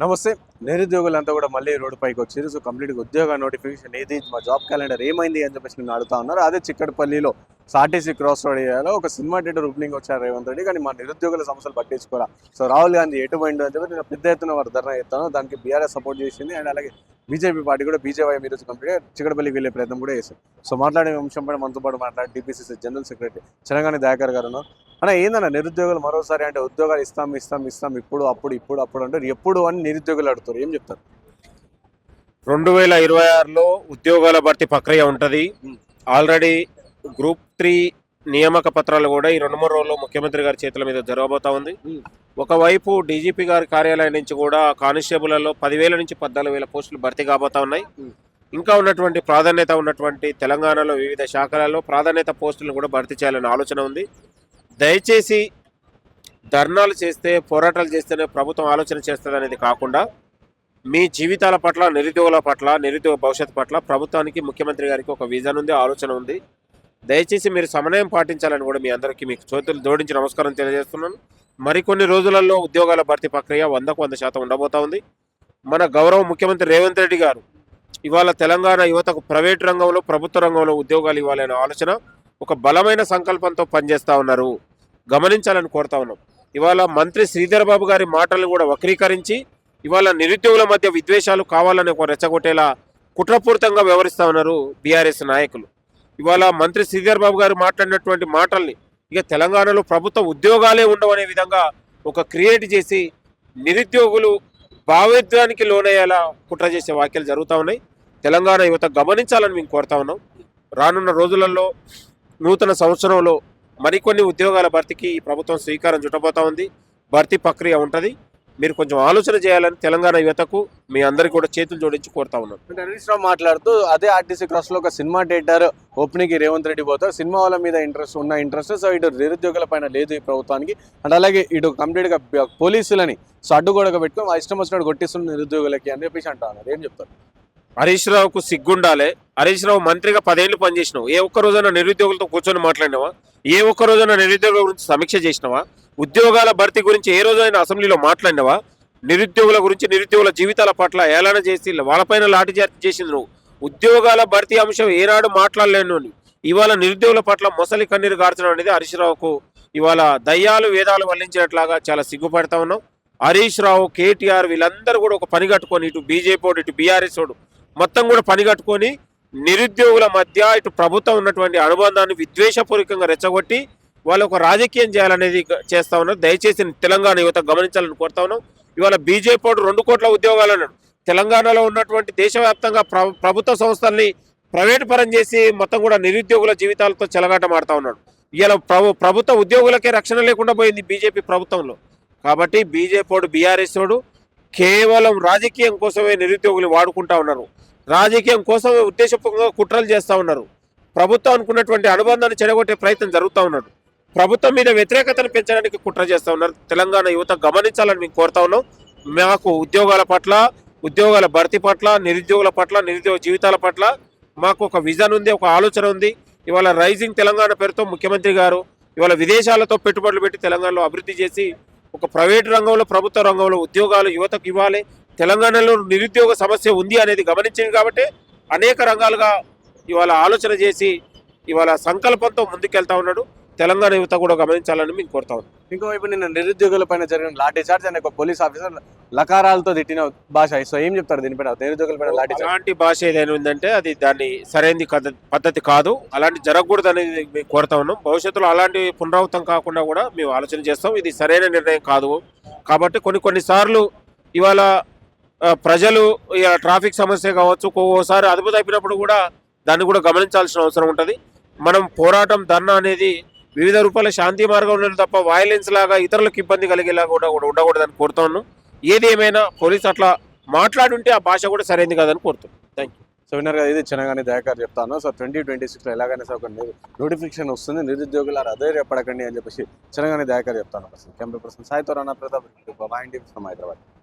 నమస్తే. నిరుద్యోగులంతా కూడా మళ్ళీ రోడ్డుపైకి వచ్చారు. సో కంప్లీట్‌గా ఉద్యోగ నోటిఫికేషన్ ఏది? మా జాబ్ క్యాలెండర్ ఏమైంది? అని చెప్పేసి నన్ను అడుగుతా ఉన్నారు. అదే చిక్కడపల్లిలో ఆర్టీసీ క్రాస్ రోడ్ ఏరియాలో ఒక సినిమా థియేటర్ ఓపెనింగ్ వచ్చారు రేవంత్ రెడ్డి. కానీ మా నిరుద్యోగుల సమస్యలు పట్టించుకోరా. సో రాహుల్ గాంధీ ఎటు పోయిండు అని చెప్పి నేను పెద్ద ఎత్తున వారు ధర్నా చేస్తాను. దానికి బీఆర్ఎస్ సపోర్ట్ చేసింది. అండ్ అలాగే బీజేపీ పార్టీ కూడా బీజేవైఎం ఈరోజు కంప్లీట్‌గా చిక్కడపల్లికి వెళ్ళే ప్రయత్నం కూడా చేశారు. సో మాట్లాడే అంశం పైన మనతో పాటు మాట్లాడి TPCC general secretary Chenagani Dayakar గారు ఉన్నారు. అన్న ఏందన్న నిరుద్యోగులు మరోసారి అంటే ఉద్యోగాలు ఇస్తాం ఇప్పుడు అంటారు. ఎప్పుడు అని నిరుద్యోగులు అడుగుతారు. ఏం చెప్తారు? 2026లో ఉద్యోగాల భర్తీ ప్రక్రియ ఉంటుంది. ఆల్రెడీ గ్రూప్ 3 నియామక పత్రాలు కూడా ఈ 2-3 రోజుల్లో ముఖ్యమంత్రి గారి చేతుల మీద జరగబోతా ఉంది. ఒకవైపు డీజీపీ గారి కార్యాలయం నుంచి కూడా కానిస్టేబుల్లో 10,000 నుంచి 14,000 పోస్టులు భర్తీ కాబోతా ఉన్నాయి. ఇంకా ఉన్నటువంటి ప్రాధాన్యత ఉన్నటువంటి తెలంగాణలో వివిధ శాఖలలో ప్రాధాన్యత పోస్టులను కూడా భర్తీ చేయాలనే ఆలోచన ఉంది. దయచేసి ధర్నాలు చేస్తే పోరాటాలు చేస్తేనే ప్రభుత్వం ఆలోచన చేస్తుంది అనేది కాకుండా మీ జీవితాల పట్ల, నిరుద్యోగుల పట్ల, నిరుద్యోగ భవిష్యత్తు పట్ల ప్రభుత్వానికి, ముఖ్యమంత్రి గారికి ఒక విజన్ ఉంది, ఆలోచన ఉంది. దయచేసి మీరు సమన్వయం పాటించాలని కూడా మీ అందరికీ మీకు చేతులు జోడించి నమస్కారం తెలియజేస్తున్నాను. మరికొన్ని రోజులలో ఉద్యోగాల భర్తీ ప్రక్రియ 100% ఉండబోతా ఉంది. మన గౌరవ ముఖ్యమంత్రి రేవంత్ రెడ్డి గారు ఇవాళ తెలంగాణ యువతకు ప్రైవేటు రంగంలో, ప్రభుత్వ రంగంలో ఉద్యోగాలు ఇవ్వాలనే ఆలోచన ఒక బలమైన సంకల్పంతో పనిచేస్తూ ఉన్నారు. గమనించాలని కోరుతా ఉన్నాం. ఇవాళ మంత్రి శ్రీధర్ బాబు గారి మాటలను కూడా వక్రీకరించి ఇవాళ నిరుద్యోగుల మధ్య విద్వేషాలు కావాలని ఒక రెచ్చగొట్టేలా కుట్రపూరితంగా వ్యవహరిస్తూ ఉన్నారు బీఆర్ఎస్ నాయకులు. ఇవాళ మంత్రి శ్రీధర్ బాబు గారు మాట్లాడినటువంటి మాటల్ని ఇక తెలంగాణలో ప్రభుత్వ ఉద్యోగాలే ఉండవనే విధంగా ఒక క్రియేట్ చేసి నిరుద్యోగులు భావోద్వేగానికి లోనయ్యేలా కుట్ర చేసే వ్యాఖ్యలు జరుగుతూ ఉన్నాయి. తెలంగాణ యువత గమనించాలని మేము కోరుతా ఉన్నాం. రానున్న రోజులలో నూతన సంవత్సరంలో మరికొన్ని ఉద్యోగాల భర్తీకి ఈ ప్రభుత్వం శ్రీకారం చుట్టబోతా ఉంది. భర్తీ ప్రక్రియ ఉంటుంది. మీరు కొంచెం ఆలోచన చేయాలని తెలంగాణ యువతకు మీ అందరికీ కూడా చేతులు జోడించి కోరుతా ఉన్నాను. అంటే హరీష్ రావు మాట్లాడుతూ అదే ఆర్టీసీ క్రాస్లో ఒక సినిమా థియేటర్ ఓపెనింగ్కి రేవంత్ రెడ్డి పోతారు. సినిమా వాళ్ళ మీద ఇంట్రెస్ట్ సో ఇటు నిరుద్యోగుల పైన లేదు ఈ ప్రభుత్వానికి. అండ్ అలాగే ఇటు కంప్లీట్గా పోలీసులని సో అడ్డుగోడగా పెట్టుకొని ఇష్టం వచ్చినట్టు కొట్టిస్తున్న నిరుద్యోగులకి అని చెప్పేసి అంటున్నారు. ఏం చెప్తారు? హరీష్ రావుకు సిగ్గుండాలి. హరీష్ రావు మంత్రిగా 10 ఏళ్ళు పనిచేసినావు. ఏ ఒక్క రోజైనా నిరుద్యోగులతో కూర్చొని మాట్లాడినావా? ఏ ఒక్క రోజైనా నిరుద్యోగుల గురించి సమీక్ష చేసినావా? ఉద్యోగాల భర్తీ గురించి ఏ రోజైనా అసెంబ్లీలో మాట్లాడినావా? నిరుద్యోగుల గురించి, నిరుద్యోగుల జీవితాల పట్ల ఏలాన చేసి వాళ్ళపైన లాఠీచార్జ్ చేసింది నువ్వు. ఉద్యోగాల భర్తీ అంశం ఏనాడు మాట్లాడలేను. ఇవాళ నిరుద్యోగుల పట్ల మొసలి కన్నీరు గార్చడం అనేది హరీష్ రావుకు ఇవాళ దయ్యాలు వేదాలు వల్లించినట్లాగా చాలా సిగ్గుపడతా ఉన్నాం. హరీష్ రావు, కేటీఆర్ వీళ్ళందరూ కూడా ఒక పని కట్టుకొని ఇటు బీజేపీ వాడు, ఇటు బీఆర్ఎస్ వాడు మొత్తం కూడా పని కట్టుకొని నిరుద్యోగుల మధ్య ఇటు ప్రభుత్వం ఉన్నటువంటి అనుబంధాన్ని విద్వేషపూర్వకంగా రెచ్చగొట్టి వాళ్ళు ఒక రాజకీయం చేయాలనేది చేస్తా ఉన్నారు. దయచేసి తెలంగాణ యువత గమనించాలని కోరుతా ఉన్నాం. ఇవాళ బీజేపీ వాడు 2 కోట్ల ఉద్యోగాలు అన్నాడు. తెలంగాణలో ఉన్నటువంటి దేశవ్యాప్తంగా ప్రభుత్వ సంస్థల్ని ప్రైవేటు పరం చేసి మొత్తం కూడా నిరుద్యోగుల జీవితాలతో చెలగాటమాడుతూ ఉన్నాడు. ఇలా ప్రభుత్వ ఉద్యోగులకే రక్షణ లేకుండా పోయింది బీజేపీ ప్రభుత్వంలో. కాబట్టి బీజేపీ వాడు, బీఆర్ఎస్ వాడు కేవలం రాజకీయం కోసమే నిరుద్యోగులు వాడుకుంటా ఉన్నారు. రాజకీయం కోసమే ఉద్దేశపూర్వకంగా కుట్రలు చేస్తూ ఉన్నారు. ప్రభుత్వం అనుకున్నటువంటి అనుబంధాన్ని చెడగొట్టే ప్రయత్నం జరుగుతూ ఉన్నాడు. ప్రభుత్వం మీద వ్యతిరేకతను పెంచడానికి కుట్ర చేస్తూ ఉన్నారు. తెలంగాణ యువత గమనించాలని మేము కోరుతా ఉన్నాం. మాకు ఉద్యోగాల పట్ల, ఉద్యోగాల భర్తీ పట్ల, నిరుద్యోగుల పట్ల, నిరుద్యోగ జీవితాల పట్ల మాకు ఒక విజన్ ఉంది, ఒక ఆలోచన ఉంది. ఇవాళ రైజింగ్ తెలంగాణ పేరుతో ముఖ్యమంత్రి గారు ఇవాళ విదేశాలతో పెట్టుబడులు పెట్టి తెలంగాణలో అభివృద్ధి చేసి ఒక ప్రైవేటు రంగంలో, ప్రభుత్వ రంగంలో ఉద్యోగాలు యువతకు ఇవ్వాలి. తెలంగాణలో నిరుద్యోగ సమస్య ఉంది అనేది గమనించింది కాబట్టి అనేక రంగాలుగా ఇవాళ ఆలోచన చేసి ఇవాళ సంకల్పంతో ముందుకెళ్తా ఉన్నాడు. తెలంగాణ యువత కూడా గమనించాలని మేము కోరుతా ఉన్నాం. ఇంకోవైపు నిన్న నిరుద్యోగుల పైన జరిగిన లాఠీ చార్జ్ అనే ఒక పోలీస్ ఆఫీసర్ లకారాలతో తిట్టిన భాష. సో ఏం చెప్తారు దీనిపైన? నిరుద్యోగుల పైన లాఠీ చార్జ్ అలాంటి భాష ఏదైనా ఉందంటే అది దాన్ని సరైనది పద్ధతి కాదు. అలాంటి జరగకూడదు అనేది మేము కోరుతా ఉన్నాం. భవిష్యత్తులో అలాంటి పునరావృతం కాకుండా కూడా మేము ఆలోచన చేస్తాం. ఇది సరైన నిర్ణయం కాదు. కాబట్టి కొన్నిసార్లు ఇవాళ ప్రజలు ట్రాఫిక్ సమస్య కావచ్చు, ఒక్కోసారి అదుపు తప్పినప్పుడు కూడా దాన్ని కూడా గమనించాల్సిన అవసరం ఉంటుంది. మనం పోరాటం, ధర్నా అనేది వివిధ రూపాల శాంతి మార్గంలో తప్ప వైలెన్స్ లాగా ఇతరులకు ఇబ్బంది కలిగేలా కూడా ఉండకూడదని కోరుతా ఉన్నాం. ఏది ఏమైనా పోలీసు అట్లా మాట్లాడుంటే ఆ భాష కూడా సరైనది కాదని కోరుతున్నాం. Thank you. సో విన్నర్ కదా, ఇది చెనగాని దయాకర్ చెప్తాను. సో 2026లో ఎలాగైనా సార్ ఒక నోటిఫికేషన్ వస్తుంది, నిరుద్యోగులు అధైర్యపడకండి అని చెప్పేసి చెనగాని దయాకర్ చెప్తాను. కెమెరా పర్సన్ సాయితో రానా ప్రతాప్, హైదరాబాద్.